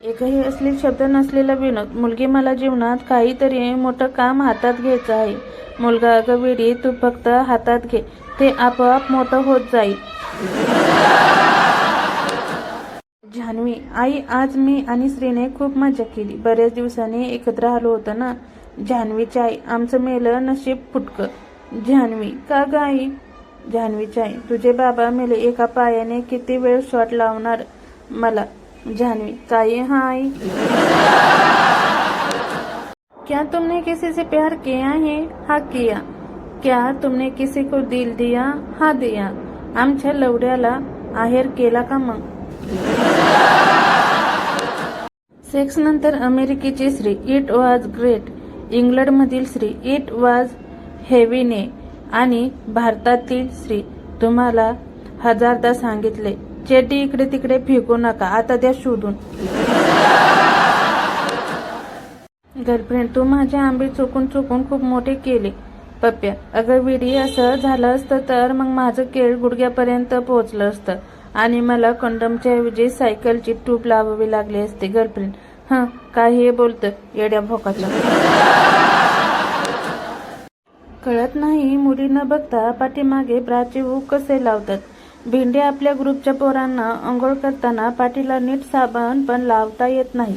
एकही असलेले शब्द नसलेला विनोद. मुलगी, मला जीवनात काहीतरी मोठं काम हातात घ्यायचं आहे. मुलगा, अगं वेडी, तू फक्त हातात घे, ते आपोआप मोठं होत जाईल. जान्हवी, आई, आज मी आणि श्रीने खूप मजा केली. बऱ्याच दिवसांनी एकत्र आलो होतो ना. जान्हवीची आई, आमचं मेलं नशीब फुटकं. जान्हवी, का ग आई? जान्हवीची आई, तुझे बाबा मेले, एका पायाने किती वेळ शॉट लावणार मला. जान्हवी, काही? हाँ आई. क्या तुमने किसी से प्यार किया है? हाँ किया. क्या तुमने किसी को दिल दिया? हाँ दिया. आमच्या लवड्याला आहेर केला का मग? सेक्स नंतर अमेरिकेची स्त्री, इट वॉज ग्रेट. इंग्लंडमधील स्त्री, इट वॉज हेवीने. आणि भारतातील स्त्री, तुम्हाला हजारदा सांगितले, चेटी इकडे तिकडे फेकू नका, आता द्या शोधून. गर्लफ्रेंड, तू माझे आंबे चुकून चुकून खूप मोठे केले. पप्प्या, अगं विडी, असं झालं असतं तर मग माझं केळ गुडघ्यापर्यंत पोहोचलं असतं आणि मला कंडमच्या ऐवजी सायकलची ट्यूब लावावी लागली असते. गर्लफ्रेंड, हं, काय हे बोलतं येड्या भोकाचं. कळत नाही, मुली न बघता पाठीमागे ब्राचे हुक कसे लावतात. भेंडे, आपल्या ग्रुपच्या पोरांना अंघोळ करताना पाठीला नीट साबण पण लावता येत नाही.